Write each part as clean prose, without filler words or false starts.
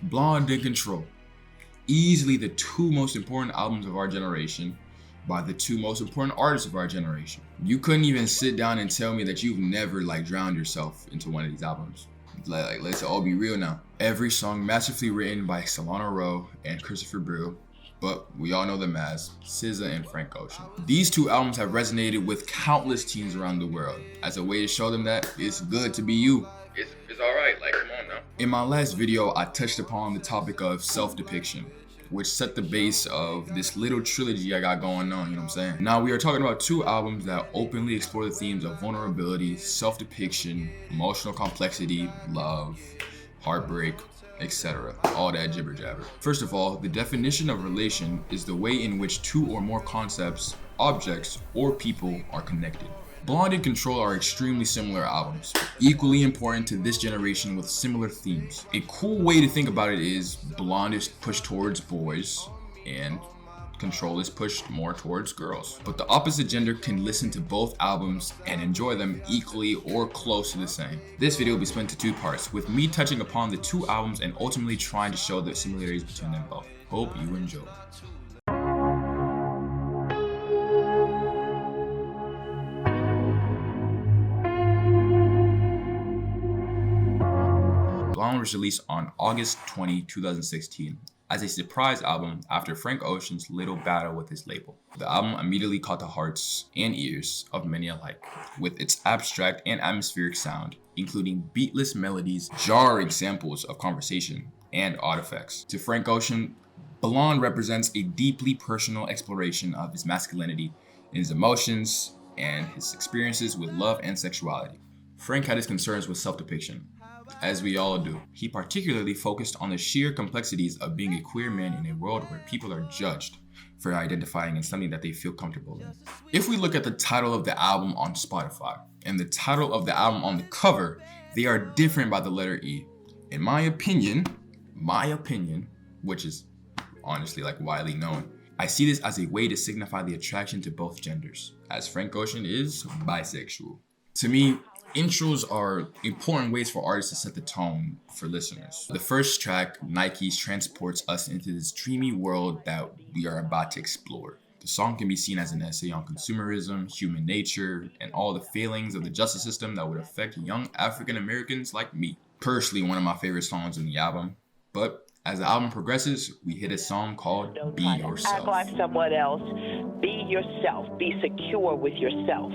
Blonde and Control. Easily the two most important albums of our generation by the two most important artists of our generation. You couldn't even sit down and tell me that you've never drowned yourself into one of these albums. Let's all be real now. Every song masterfully written by Solana Rowe and Christopher Brew, but we all know them as SZA and Frank Ocean. These two albums have resonated with countless teens around the world as a way to show them that it's good to be you. It's alright, come on now. In my last video, I touched upon the topic of self-depiction, which set the base of this little trilogy I got going on, you know what I'm saying? Now we are talking about two albums that openly explore the themes of vulnerability, self-depiction, emotional complexity, love, heartbreak, etc. All that jibber jabber. First of all, the definition of relation is the way in which two or more concepts, objects, or people are connected. Blonde and Control are extremely similar albums, equally important to this generation with similar themes. A cool way to think about it is Blonde is pushed towards boys and Control is pushed more towards girls. But the opposite gender can listen to both albums and enjoy them equally or close to the same. This video will be split into two parts, with me touching upon the two albums and ultimately trying to show the similarities between them both. Hope you enjoy. Blonde was released on August 20, 2016 as a surprise album after Frank Ocean's little battle with his label. The album immediately caught the hearts and ears of many alike, with its abstract and atmospheric sound, including beatless melodies, jarring samples of conversation, and odd effects. To Frank Ocean, Blonde represents a deeply personal exploration of his masculinity, his emotions, and his experiences with love and sexuality. Frank had his concerns with self-depiction, as we all do. He particularly focused on the sheer complexities of being a queer man in a world where people are judged for identifying in something that they feel comfortable in. If we look at the title of the album on Spotify and the title of the album on the cover, they are different by the letter E. In my opinion, which is honestly widely known, I see this as a way to signify the attraction to both genders, as Frank Ocean is bisexual. To me, intros are important ways for artists to set the tone for listeners. The first track, Nike's, transports us into this dreamy world that we are about to explore. The song can be seen as an essay on consumerism, human nature, and all the failings of the justice system that would affect young African Americans like me. Personally, one of my favorite songs in the album, but as the album progresses, we hit a song called Be Yourself. Act like someone else. Be yourself. Be secure with yourself.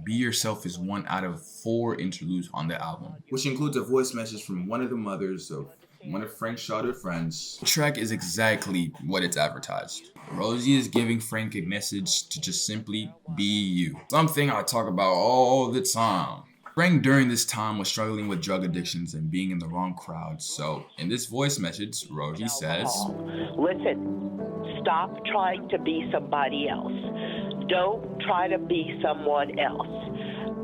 Be Yourself is one out of 4 interludes on the album, which includes a voice message from one of the mothers of one of Frank's childhood friends. The track is exactly what it's advertised. Rosie is giving Frank a message to just simply be you, something I talk about all the time. Frank during this time was struggling with drug addictions and being in the wrong crowd, so in this voice message, Rosie says, listen, stop trying to be somebody else. Don't try to be someone else.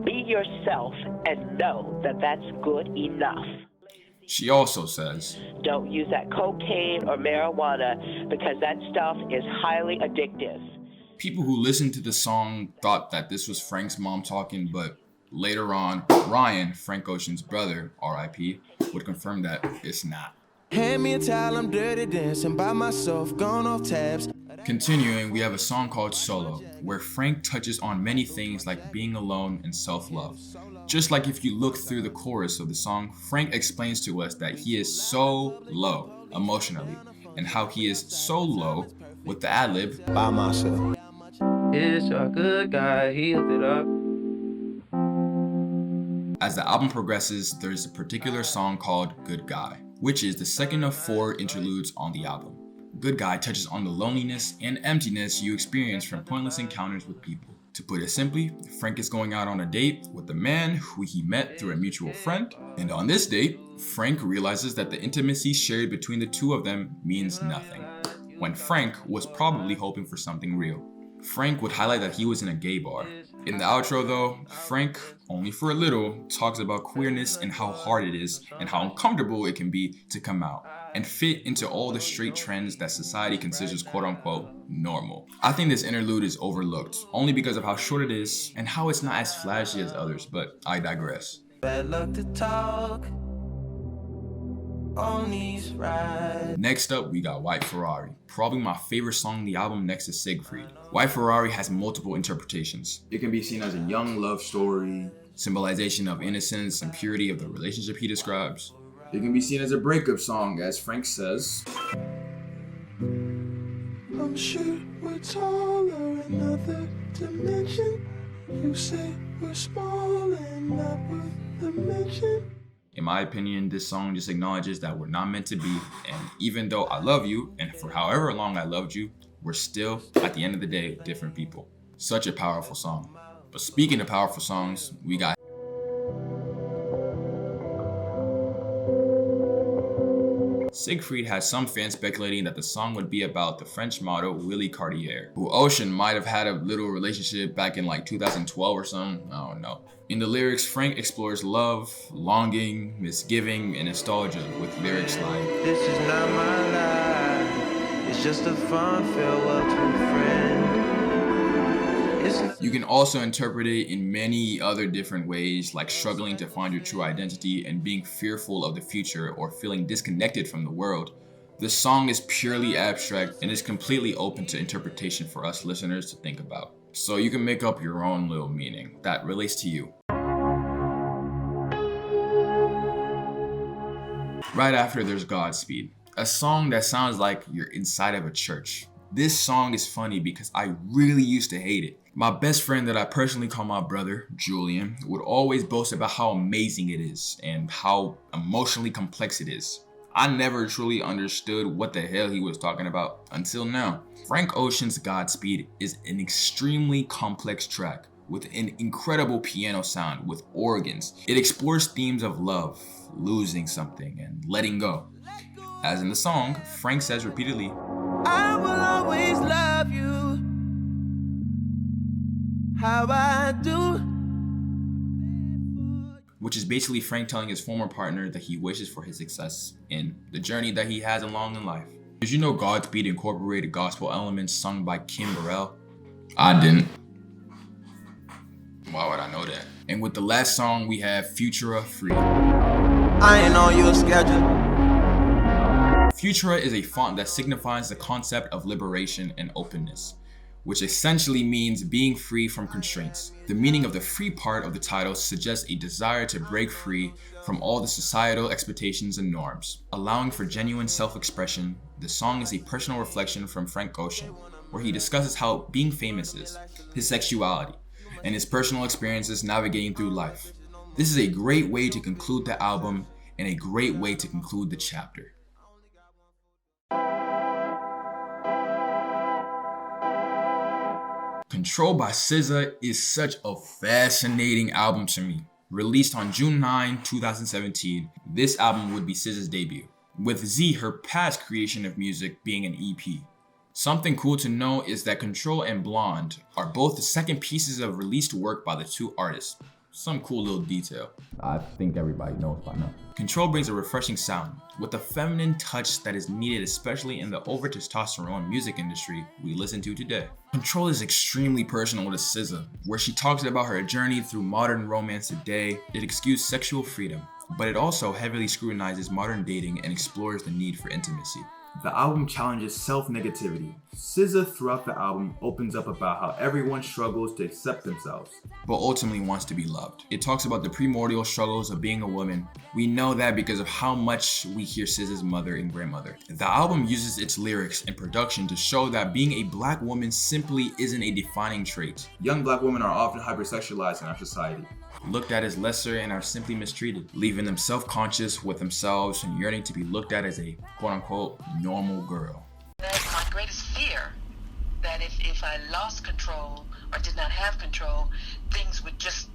Be yourself and know that that's good enough. She also says, don't use that cocaine or marijuana because that stuff is highly addictive. People who listened to the song thought that this was Frank's mom talking, but later on, Ryan, Frank Ocean's brother, R.I.P., would confirm that it's not. Hand me a towel, I'm dirty dancing by myself, gone off tabs. Continuing, we have a song called Solo, where Frank touches on many things like being alone and self-love. Just like if you look through the chorus of the song, Frank explains to us that he is so low emotionally, and how he is so low with the ad-lib, by myself. It's a good guy, he hooked it up. As the album progresses, there's a particular song called Good Guy, which is the second of 4 interludes on the album. Good Guy touches on the loneliness and emptiness you experience from pointless encounters with people. To put it simply, Frank is going out on a date with a man who he met through a mutual friend, and on this date, Frank realizes that the intimacy shared between the two of them means nothing, when Frank was probably hoping for something real. Frank would highlight that he was in a gay bar. In the outro though, Frank, only for a little, talks about queerness and how hard it is and how uncomfortable it can be to come out and fit into all the straight trends that society considers quote-unquote normal. I think this interlude is overlooked, only because of how short it is and how it's not as flashy as others, but I digress. Bad luck to talk. on these rides. Next up, we got White Ferrari, probably my favorite song on the album next to Siegfried. White Ferrari has multiple interpretations. It can be seen as a young love story, symbolization of innocence and purity of the relationship he describes. It can be seen as a breakup song, as Frank says. I'm sure we're taller in another dimension. You say we're small and not worth the mention. In my opinion, this song just acknowledges that we're not meant to be, and even though I love you, and for however long I loved you, we're still, at the end of the day, different people. Such a powerful song. But speaking of powerful songs, we got Siegfried has some fans speculating that the song would be about the French model Willie Cartier, who Ocean might have had a little relationship back in like 2012 or something, I don't know. In the lyrics, Frank explores love, longing, misgiving, and nostalgia with lyrics like, This is not my life. It's just a fond farewell to a friend. You can also interpret it in many other different ways, like struggling to find your true identity and being fearful of the future or feeling disconnected from the world. The song is purely abstract and is completely open to interpretation for us listeners to think about. So you can make up your own little meaning that relates to you. Right after, there's Godspeed, a song that sounds like you're inside of a church. This song is funny because I really used to hate it. My best friend that I personally call my brother, Julian, would always boast about how amazing it is and how emotionally complex it is. I never truly understood what the hell he was talking about until now. Frank Ocean's Godspeed is an extremely complex track with an incredible piano sound with organs. It explores themes of love, losing something, and letting go. As in the song, Frank says repeatedly, I will always love you how I do. which is basically Frank telling his former partner that he wishes for his success in the journey that he has along in life. Did you know Godspeed incorporated gospel elements sung by Kim Burrell? I didn't. Why would I know that? And with the last song, we have Futura Free. I ain't on your schedule. Futura is a font that signifies the concept of liberation and openness, which essentially means being free from constraints. The meaning of the free part of the title suggests a desire to break free from all the societal expectations and norms. Allowing for genuine self-expression, the song is a personal reflection from Frank Ocean, where he discusses how being famous is, his sexuality, and his personal experiences navigating through life. This is a great way to conclude the album and a great way to conclude the chapter. Ctrl by SZA is such a fascinating album to me. Released on June 9, 2017, this album would be SZA's debut, with Z, her past creation of music, being an EP. Something cool to know is that Ctrl and Blonde are both the second pieces of released work by the two artists. Some cool little detail. I think everybody knows by now. Ctrl brings a refreshing sound, with a feminine touch that is needed especially in the over-testosterone music industry we listen to today. Ctrl is extremely personal to SZA, where she talks about her journey through modern romance today. It exudes sexual freedom, but it also heavily scrutinizes modern dating and explores the need for intimacy. The album challenges self-negativity. SZA throughout the album opens up about how everyone struggles to accept themselves, but ultimately wants to be loved. It talks about the primordial struggles of being a woman. We know that because of how much we hear SZA's mother and grandmother. The album uses its lyrics and production to show that being a black woman simply isn't a defining trait. Young black women are often hypersexualized in our society, looked at as lesser, and are simply mistreated, leaving them self-conscious with themselves and yearning to be looked at as a quote-unquote normal girl. That's my greatest fear, that if I lost control or did not have control, things would just,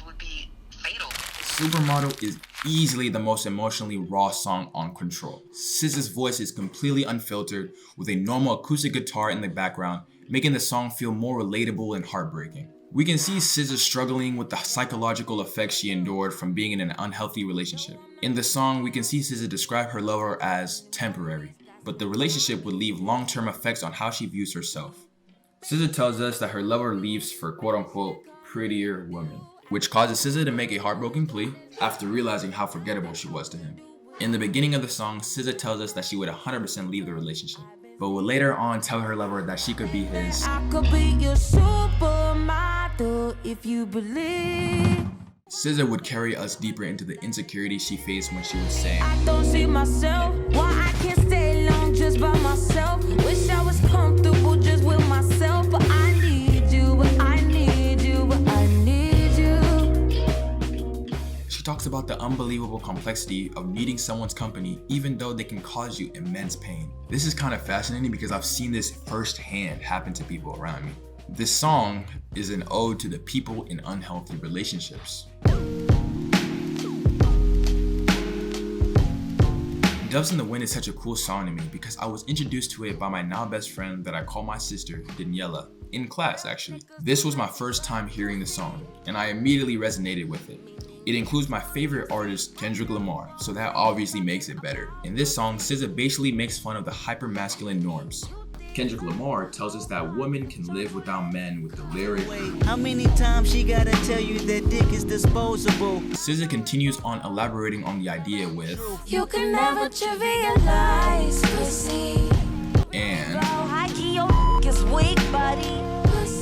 would be fatal. Supermodel is easily the most emotionally raw song on Ctrl. SZA's voice is completely unfiltered with a normal acoustic guitar in the background, making the song feel more relatable and heartbreaking. We can see SZA struggling with the psychological effects she endured from being in an unhealthy relationship. In the song, we can see SZA describe her lover as temporary, but the relationship would leave long-term effects on how she views herself. SZA tells us that her lover leaves for quote-unquote prettier women, which causes SZA to make a heartbroken plea after realizing how forgettable she was to him. In the beginning of the song, SZA tells us that she would 100% leave the relationship, but would later on tell her lover that she could be his. I could be your supermodel if you believe. SZA would carry us deeper into the insecurity she faced when she was saying, I don't see myself, why I can't stay long just by myself. Wish I was comfortable just with myself, but I need you, but I need you, but I need you. She talks about the unbelievable complexity of needing someone's company even though they can cause you immense pain. This is kind of fascinating because I've seen this firsthand happen to people around me. This song is an ode to the people in unhealthy relationships. Doves in the Wind is such a cool song to me because I was introduced to it by my now best friend that I call my sister, Daniela, in class actually. This was my first time hearing the song, and I immediately resonated with it. It includes my favorite artist, Kendrick Lamar, so that obviously makes it better. In this song, SZA basically makes fun of the hyper-masculine norms. Kendrick Lamar tells us that women can live without men with the lyric, how many times she gotta tell you that dick is disposable? SZA continues on elaborating on the idea with, You can never trivialize pussy. and Hikey, your is weak, buddy.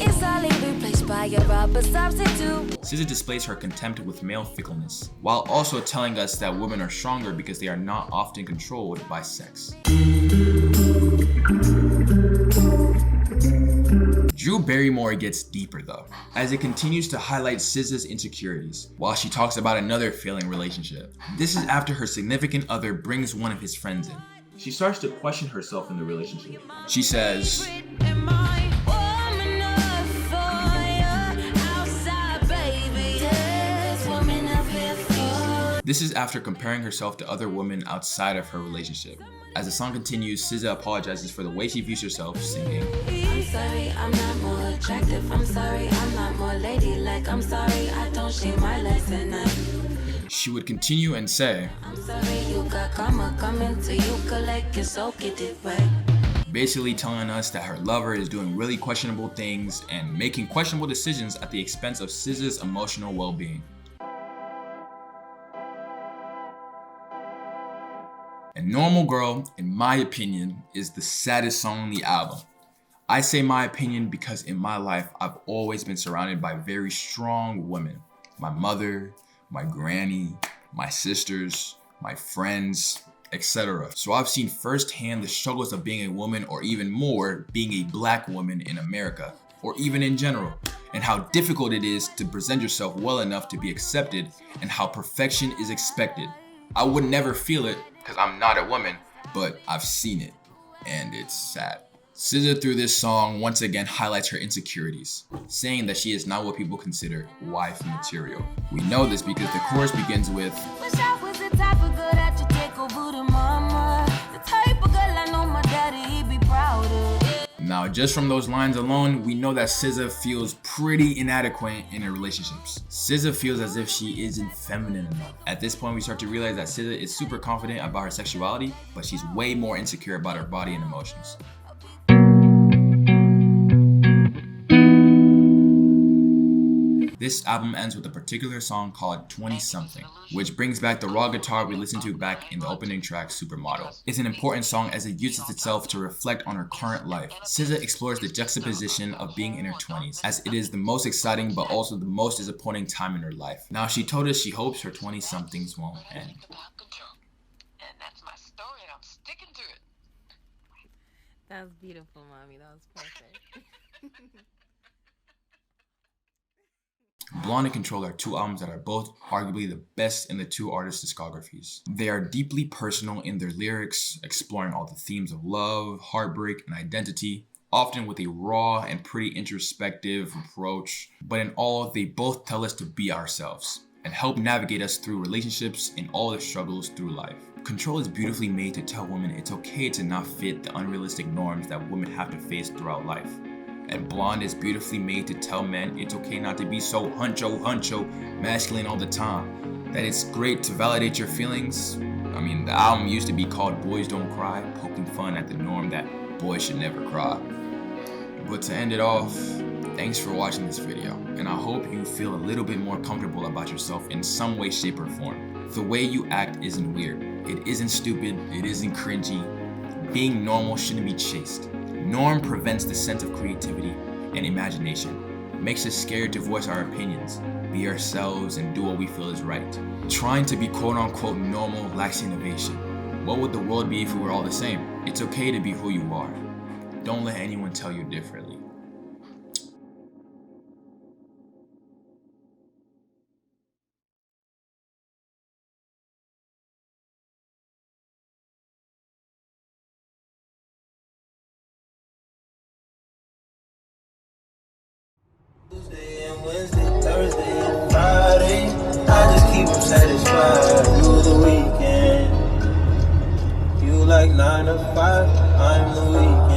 It's all replaced by your rubber substitute. SZA displays her contempt with male fickleness, while also telling us that women are stronger because they are not often controlled by sex. Drew Barrymore gets deeper though, as it continues to highlight SZA's insecurities, while she talks about another failing relationship. This is after her significant other brings one of his friends in. She starts to question herself in the relationship. She says, Am I woman of fire outside, baby? Yes, woman of fire. this is after comparing herself to other women outside of her relationship. As the song continues, SZA apologizes for the way she views herself, singing, I'm sorry, I'm not more attractive. I'm sorry, I'm not more ladylike. I'm sorry, I don't shave my legs at night. She would continue and say, I'm sorry, you got karma coming to you, collect your soul, get it right. basically telling us that her lover is doing really questionable things and making questionable decisions at the expense of SZA's emotional well-being. And Normal Girl, in my opinion, is the saddest song on the album. I say my opinion because in my life, I've always been surrounded by very strong women. My mother, my granny, my sisters, my friends, etc. So I've seen firsthand the struggles of being a woman, or even more, being a black woman in America, or even in general, and how difficult it is to present yourself well enough to be accepted, and how perfection is expected. I would never feel it because I'm not a woman, but I've seen it, and it's sad. SZA through this song once again highlights her insecurities, saying that she is not what people consider wife material. We know this because the chorus begins with, Wish I was the type of girl that you take over to mama. The type of girl I know my daddy, he'd be proud of. Now, just from those lines alone, we know that SZA feels pretty inadequate in her relationships. SZA feels as if she isn't feminine enough. At this point, we start to realize that SZA is super confident about her sexuality, but she's way more insecure about her body and emotions. This album ends with a particular song called 20 Something, which brings back the raw guitar we listened to back in the opening track, Supermodel. It's an important song as it uses itself to reflect on her current life. SZA explores the juxtaposition of being in her 20s, as it is the most exciting but also the most disappointing time in her life. Now, she told us she hopes her 20-somethings won't end. And that's my story, and I'm sticking to it. That was beautiful, Mommy. That was perfect. Blonde and Ctrl are two albums that are both arguably the best in the two artists' discographies. They are deeply personal in their lyrics, exploring all the themes of love, heartbreak, and identity, often with a raw and pretty introspective approach. But in all, they both tell us to be ourselves and help navigate us through relationships and all the struggles through life. Ctrl is beautifully made to tell women it's okay to not fit the unrealistic norms that women have to face throughout life. And Blonde is beautifully made to tell men it's okay not to be so huncho, masculine all the time. That it's great to validate your feelings. I mean, the album used to be called Boys Don't Cry, poking fun at the norm that boys should never cry. But to end it off, thanks for watching this video, and I hope you feel a little bit more comfortable about yourself in some way, shape, or form. The way you act isn't weird. It isn't stupid, it isn't cringy. Being normal shouldn't be chased. Norm prevents the sense of creativity and imagination. Makes us scared to voice our opinions, be ourselves, and do what we feel is right. Trying to be quote-unquote normal lacks innovation. What would the world be if we were all the same? It's okay to be who you are. Don't let anyone tell you differently. Tuesday and Wednesday, Thursday and Friday, I just keep them satisfied through the weekend. You like 9 to 5, I'm the weekend.